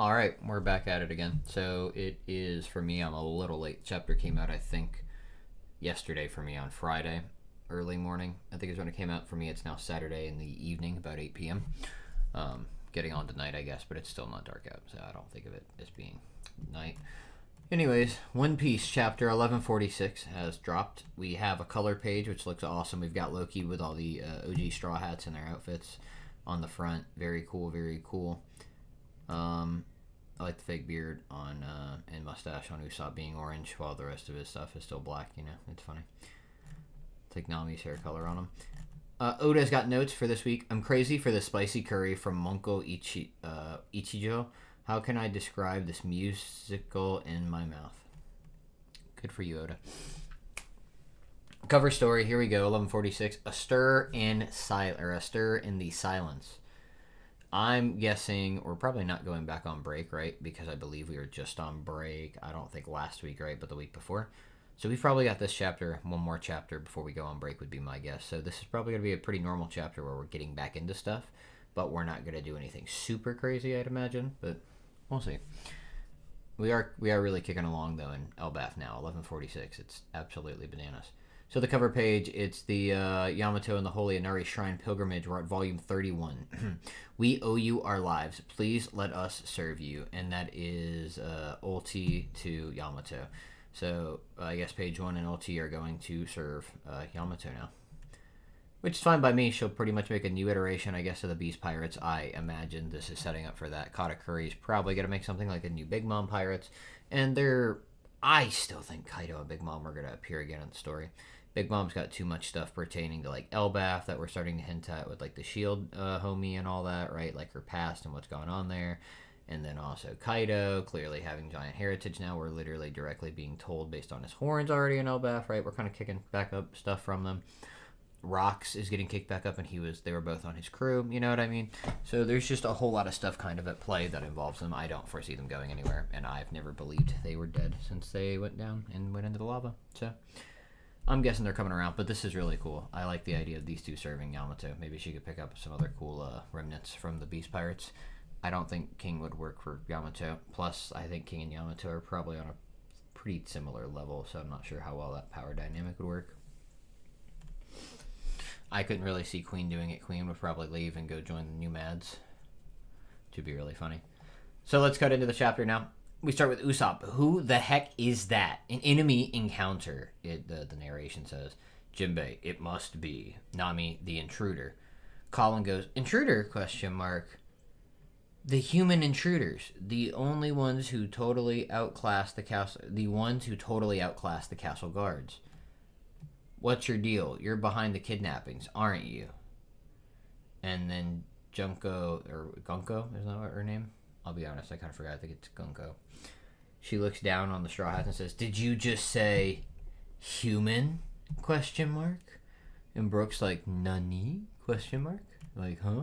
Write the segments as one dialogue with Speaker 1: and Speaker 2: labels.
Speaker 1: All right, we're back at it again. So it is for me. I'm a little late. Chapter came out, I think, yesterday for me on Friday, early morning. I think is when it came out for me. It's now Saturday in the evening, about 8 p.m. Getting on to night, I guess, but it's still not dark out, so I don't think of it as being night. Anyways, One Piece chapter 1146 has dropped. We have a color page, which looks awesome. We've got Loki with all the OG Straw Hats in their outfits on the front. Very cool, very cool. I like the fake beard on and mustache on Usopp being orange, while the rest of his stuff is still black. You know, it's funny. It's like Nami's hair color on him. Oda's got notes for this week. I'm crazy for the spicy curry from Monko Ichijo. How can I describe this musical in my mouth? Good for you, Oda. Cover story. Here we go. 1146. A stir in the silence. I'm guessing we're probably not going back on break, right? Because I believe we were just on break. I don't think last week, right? But the week before. So we've probably got this chapter, one more chapter before we go on break would be my guess. So this is probably going to be a pretty normal chapter where we're getting back into stuff. But we're not going to do anything super crazy, I'd imagine. But we'll see. We are really kicking along, though, in Elbaf now. 1146. It's absolutely bananas. So the cover page, it's the Yamato and the Holy Inari Shrine Pilgrimage. We're at volume 31. We owe you our lives. Please let us serve you. And that is Ulti to Yamato. So I guess page 1 and Ulti are going to serve Yamato now. Which is fine by me. She'll pretty much make a new iteration, I guess, of the Beast Pirates. I imagine this is setting up for that. Katakuri is probably going to make something like a new Big Mom Pirates. And I still think Kaido and Big Mom are going to appear again in the story. Big Mom's got too much stuff pertaining to, like, Elbaf that we're starting to hint at with, like, the Shield homie and all that, right? Like, her past and what's going on there. And then also Kaido, clearly having giant heritage now. We're literally directly being told based on his horns already in Elbaf, right? We're kind of kicking back up stuff from them. Rox is getting kicked back up, and they were both on his crew, you know what I mean? So there's just a whole lot of stuff kind of at play that involves them. I don't foresee them going anywhere, and I've never believed they were dead since they went down and went into the lava. So I'm guessing they're coming around, but this is really cool. I like the idea of these two serving Yamato. Maybe she could pick up some other cool remnants from the Beast Pirates. I don't think King would work for Yamato. Plus, I think King and Yamato are probably on a pretty similar level, so I'm not sure how well that power dynamic would work. I couldn't really see Queen doing it. Queen would probably leave and go join the new Mads. To be really funny. So let's cut into the chapter now. We start with Usopp. Who the heck is that? An enemy encounter, the narration says. Jinbei, it must be. Nami, the intruder. Colin goes, intruder? ? The human intruders. The only ones who totally outclass the castle. The ones who totally outclass the castle guards. What's your deal? You're behind the kidnappings, aren't you? And then Gunko, is that what her name? I'll be honest, I kind of forgot. I think it's Gunko. She looks down on the Straw Hats and says, did you just say human? ? And Brooke's like, nani? ? Like, huh?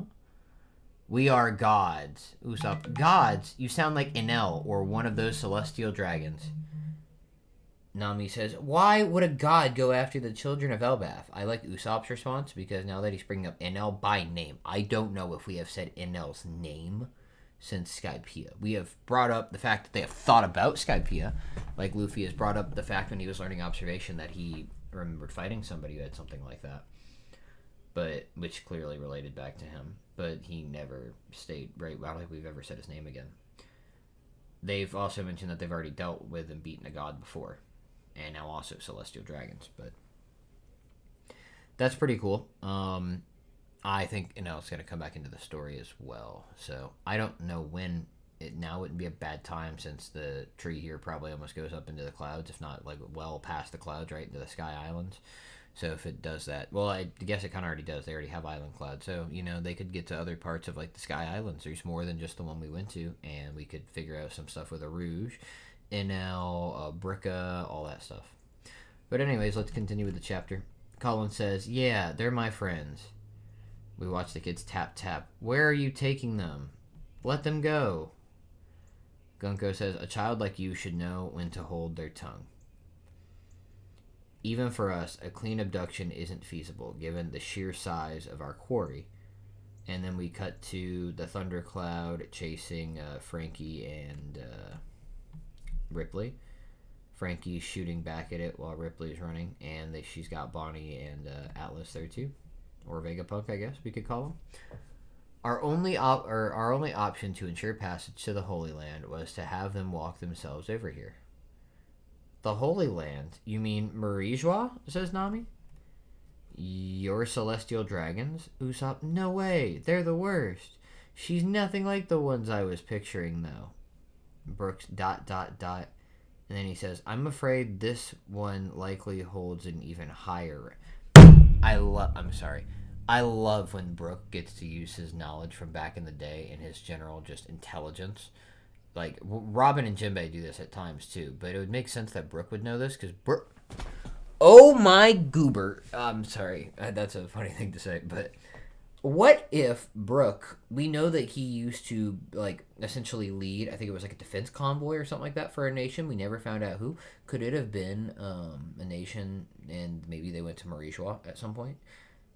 Speaker 1: We are gods. Usopp, gods? You sound like Enel or one of those celestial dragons. Nami says, why would a god go after the children of Elbaf? I like Usopp's response because now that he's bringing up Enel by name, I don't know if we have said Enel's name since Skypiea. We have brought up the fact that they have thought about Skypiea, like Luffy has brought up the fact when he was learning observation that he remembered fighting somebody who had something like that, but which clearly related back to him, but he never stayed right. I don't think we've ever said his name again. They've also mentioned that they've already dealt with and beaten a god before, and now also celestial dragons, but that's pretty cool. I think it's going to come back into the story as well, so I don't know when. It now wouldn't be a bad time since the tree here probably almost goes up into the clouds, if not like well past the clouds, right into the Sky Islands. So if it does that, well, I guess it kind of already does. They already have island clouds, so they could get to other parts of like the Sky Islands. There's more than just the one we went to, and we could figure out some stuff with a Rouge, Enel, Bricka, all that stuff. But anyways, let's continue with the chapter. Colin says, yeah, they're my friends. We watch the kids tap tap. Where are you taking them? Let them go. Gunko says, a child like you should know when to hold their tongue. Even for us, a clean abduction isn't feasible, given the sheer size of our quarry And then we cut to the thundercloud chasing Frankie and Ripley. Frankie's shooting back at it while Ripley's running, and she's got Bonnie and Atlas there too, or Vegapunk, I guess we could call them. Our only option to ensure passage to the Holy Land was to have them walk themselves over here. The Holy Land? You mean Marijois? Says Nami. Your celestial dragons? Usopp, no way. They're the worst. She's nothing like the ones I was picturing, though. Brooks ... And then he says, I'm afraid this one likely holds an even higher... I'm sorry. I love when Brook gets to use his knowledge from back in the day and his general just intelligence. Like, Robin and Jinbei do this at times, too. But it would make sense that Brook would know this, because Brook... Oh my goober. I'm sorry. That's a funny thing to say, but what if Brook, we know that he used to, like, essentially lead, I think it was like a defense convoy or something like that for a nation. We never found out who. Could it have been a nation, and maybe they went to Marijois at some point,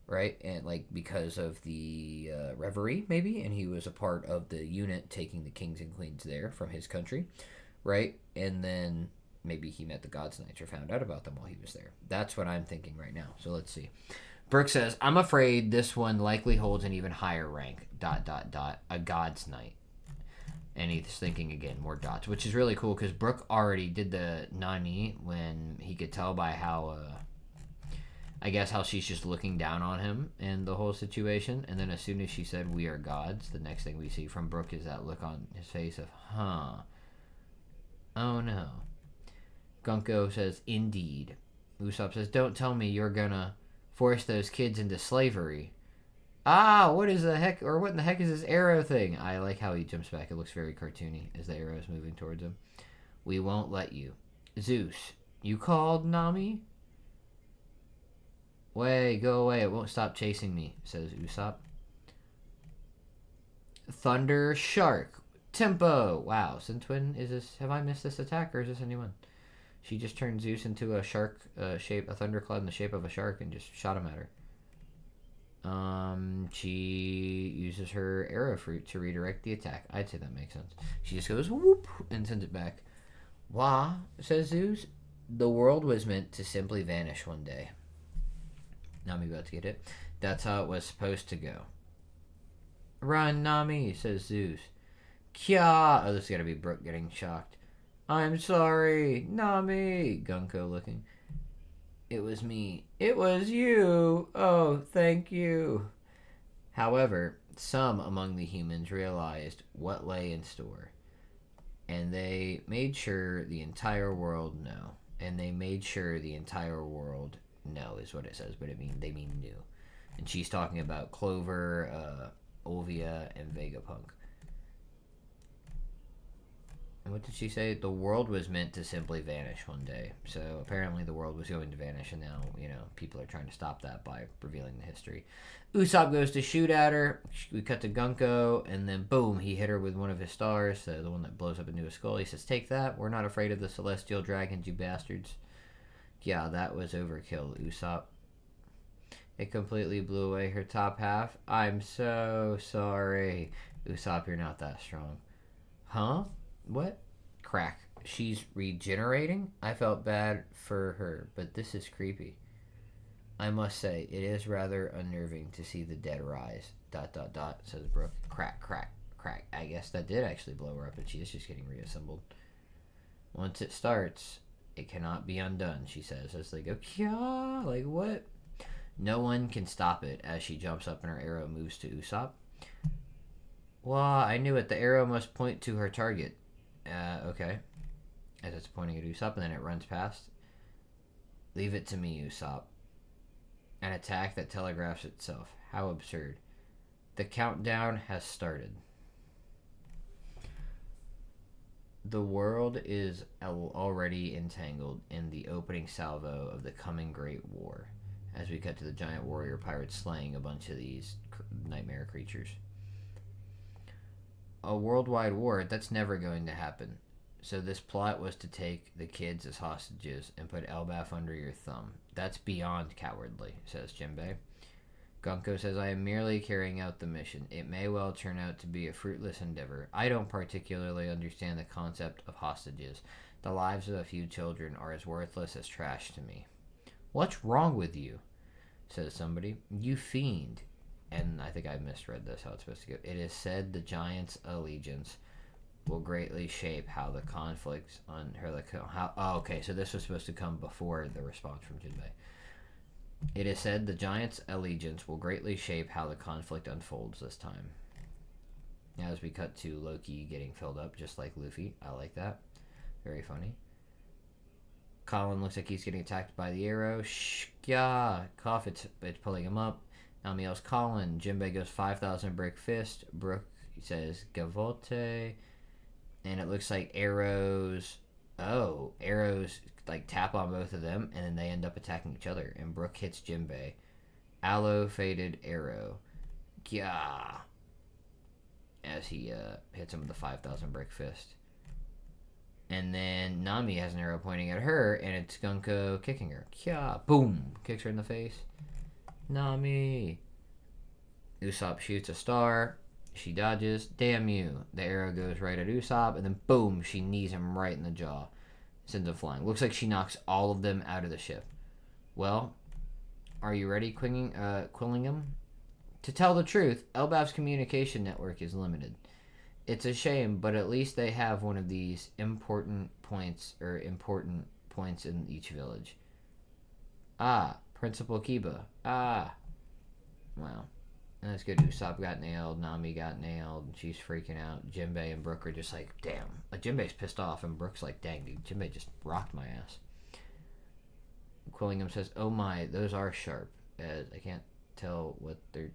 Speaker 1: right? And, like, because of the reverie, maybe, and he was a part of the unit taking the kings and queens there from his country, right? And then... maybe he met the Gods Knights or found out about them while he was there. That's what I'm thinking right now. So let's see. Brooke says, I'm afraid this one likely holds an even higher rank. ... A Gods Knight. And he's thinking again, more dots, which is really cool because Brooke already did the Nani when he could tell by how, I guess how she's just looking down on him and the whole situation. And then as soon as she said, we are gods, the next thing we see from Brooke is that look on his face of, huh. Oh no. Gunko says, indeed. Usopp says, don't tell me you're gonna force those kids into slavery. Ah, what in the heck is this arrow thing? I like how he jumps back. It looks very cartoony as the arrow is moving towards him. We won't let you. Zeus, you called Nami? Go away. It won't stop chasing me, says Usopp. Thunder Shark. Tempo. Wow, Sintwin, have I missed this attack or is this a new one? She just turned Zeus into a shark shape, a thundercloud in the shape of a shark, and just shot him at her. She uses her arrow fruit to redirect the attack. I'd say that makes sense. She just goes whoop and sends it back. Wah, says Zeus. The world was meant to simply vanish one day. Nami about to get it. That's how it was supposed to go. Run, Nami, says Zeus. Kya. Oh, this has got to be Brooke getting shocked. I'm sorry, Nami. Gunko looking. It was me. It was you. Oh, thank you. However, some among the humans realized what lay in store. And they made sure the entire world know. And they made sure the entire world know is what it says. But they mean knew. And she's talking about Clover, Olvia, and Vegapunk. And what did she say? The world was meant to simply vanish one day. So apparently the world was going to vanish, and now, people are trying to stop that by revealing the history. Usopp goes to shoot at her. We cut to Gunko, and then boom, he hit her with one of his stars, the one that blows up into his skull. He says, take that. We're not afraid of the celestial dragons, you bastards. Yeah, that was overkill, Usopp. It completely blew away her top half. I'm so sorry. Usopp, you're not that strong. Huh? What? Crack. She's regenerating? I felt bad for her, but this is creepy. I must say, it is rather unnerving to see the dead rise. ... says Brooke. Crack, crack, crack. I guess that did actually blow her up, and she is just getting reassembled. Once it starts, it cannot be undone, she says, as they go, Kya! Like, what? No one can stop it as she jumps up and her arrow moves to Usopp. Well, I knew it. The arrow must point to her target. Okay. As it's pointing at Usopp, and then it runs past. Leave it to me, Usopp. An attack that telegraphs itself. How absurd. The countdown has started. The world is already entangled in the opening salvo of the coming Great War, as we cut to the giant warrior pirates slaying a bunch of these nightmare creatures. A worldwide war, that's never going to happen. So this plot was to take the kids as hostages and put Elbaf under your thumb. That's beyond cowardly, says Jinbei. Gunko says, I am merely carrying out the mission. It may well turn out to be a fruitless endeavor. I don't particularly understand the concept of hostages. The lives of a few children are as worthless as trash to me. What's wrong with you? Says somebody. You fiend. And I think I misread this, how it's supposed to go. It is said the giant's allegiance will greatly shape how the conflicts on her... okay, so this was supposed to come before the response from Jinbei. It is said the giant's allegiance will greatly shape how the conflict unfolds this time. As we cut to Loki getting filled up, just like Luffy. I like that. Very funny. Colin looks like he's getting attacked by the arrow. Yeah, cough, it's pulling him up. Nami yells, Colin. Jinbei goes 5,000 brick fist. Brook says, Gavote. And it looks like arrows... Oh, arrows like tap on both of them, and then they end up attacking each other. And Brook hits Jinbei. Aloe faded arrow. Gah. As he hits him with the 5,000 brick fist. And then Nami has an arrow pointing at her, and it's Gunko kicking her. Kya! Boom! Kicks her in the face. Nami! Usopp shoots a star. She dodges. Damn you. The arrow goes right at Usopp, and then boom! She knees him right in the jaw. Sends him flying. Looks like she knocks all of them out of the ship. Well, are you ready, Quillingham? To tell the truth, Elbaf's communication network is limited. It's a shame, but at least they have one of these important points in each village. Ah, Principal Kiba. Ah. Wow. That's good. Usopp got nailed. Nami got nailed. She's freaking out. Jinbei and Brook are just like, damn. Like, Jinbei's pissed off, and Brook's like, dang, dude. Jinbei just rocked my ass. Quillingham says, oh my, those are sharp. As I can't tell what they're...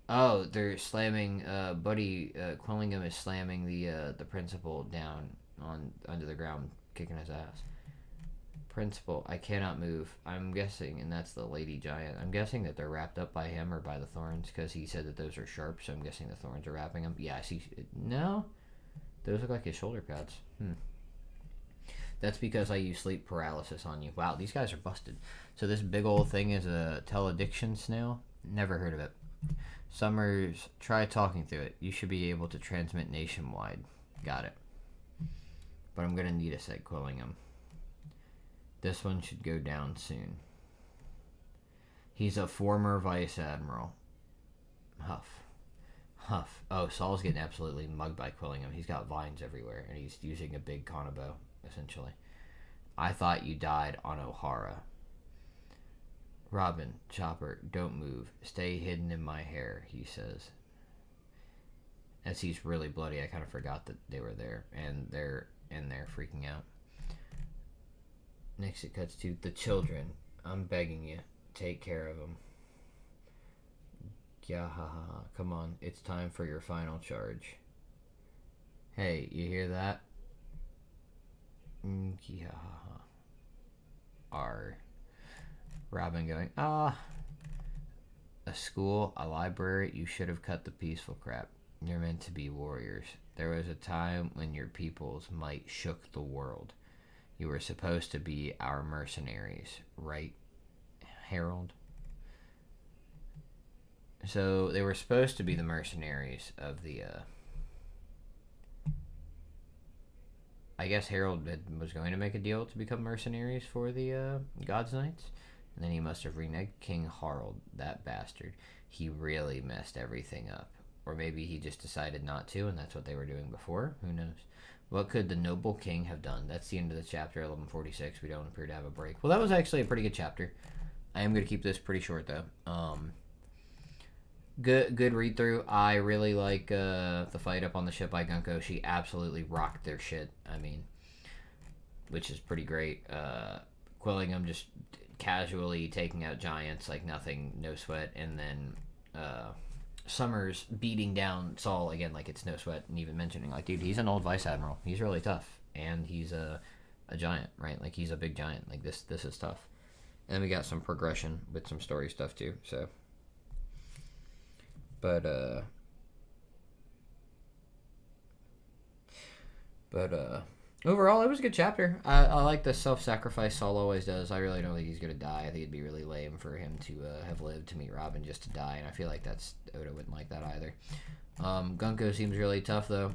Speaker 1: Oh, they're slamming, Quillingham is slamming the principal down under the ground, kicking his ass. Principal, I cannot move. I'm guessing, and that's the lady giant. I'm guessing that they're wrapped up by him or by the thorns, because he said that those are sharp, so I'm guessing the thorns are wrapping him. Yeah, I see. No? Those look like his shoulder pads. That's because I use sleep paralysis on you. Wow, these guys are busted. So this big old thing is a telediction snail? Never heard of it. Summers, try talking through it. You should be able to transmit nationwide. Got it. But I'm going to need a sec, Quillingham. This one should go down soon. He's a former vice admiral. Huff. Oh, Saul's getting absolutely mugged by Quillingham. He's got vines everywhere, and he's using a big Kanabo, essentially. I thought you died on Ohara. Robin, Chopper, don't move. Stay hidden in my hair, he says. As he's really bloody, I kind of forgot that they were there, and they're in there freaking out. Next it cuts to the children. I'm begging you, take care of them. Yeah, come on, it's time for your final charge. Hey, you hear that? Yeah, R. Robin going, a school, a library, you should have cut the peaceful crap. You're meant to be warriors. There was a time when your people's might shook the world. You were supposed to be our mercenaries, right, Harold? So they were supposed to be the mercenaries of the, I guess Harold was going to make a deal to become mercenaries for the God's Knights. And then he must have reneged. King Harald, that bastard. He really messed everything up. Or maybe he just decided not to, and that's what they were doing before. Who knows? What could the noble king have done? That's the end of the chapter, 1146. We don't appear to have a break. Well, that was actually a pretty good chapter. I am going to keep this pretty short, though. Good read-through. I really like the fight up on the ship by Gunko. She absolutely rocked their shit. I mean, which is pretty great. Quillingham just casually taking out giants like nothing, no sweat. And then Summers beating down Saul again like it's no sweat, and even mentioning like, dude, he's an old vice admiral. He's really tough, and he's a giant, right? Like he's a big giant. Like this is tough. And then we got some progression with some story stuff too. So, but Overall, it was a good chapter. I like the self-sacrifice Saul always does. I really don't think he's gonna die. I think it'd be really lame for him to have lived to meet Robin just to die, and I feel like that's Oda wouldn't like that either. Gunko seems really tough though.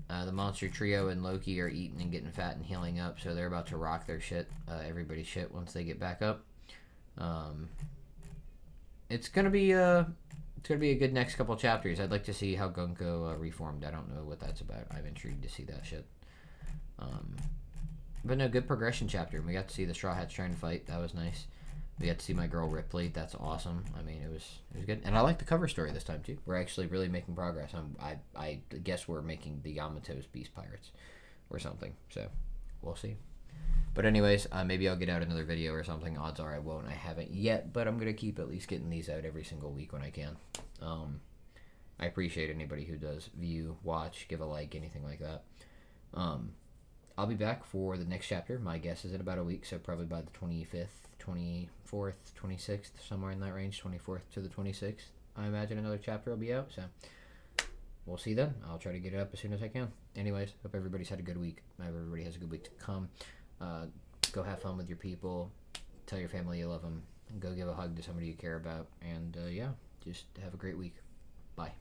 Speaker 1: The monster trio and Loki are eating and getting fat and healing up, so they're about to rock their shit, everybody's shit, once they get back up. It's gonna be a good next couple chapters. I'd like to see how Gunko reformed. I don't know what that's about. I'm intrigued to see that shit. But no, good progression chapter. We got to see the Straw Hats trying to fight. That was nice. We got to see my girl Ripley. That's awesome. I mean, it was good, and I like the cover story this time too. We're actually really making progress. I guess we're making the Yamato's Beast Pirates, or something. So, we'll see. But anyways, maybe I'll get out another video or something. Odds are I won't. I haven't yet, but I'm gonna keep at least getting these out every single week when I can. I appreciate anybody who does view, watch, give a like, anything like that. I'll be back for the next chapter. My guess is in about a week, so probably by the 25th, 24th, 26th, somewhere in that range, 24th to the 26th. I imagine another chapter will be out, so we'll see then. I'll try to get it up as soon as I can. Anyways, hope everybody's had a good week. I hope everybody has a good week to come. Go have fun with your people. Tell your family you love them. Go give a hug to somebody you care about. And yeah, just have a great week. Bye.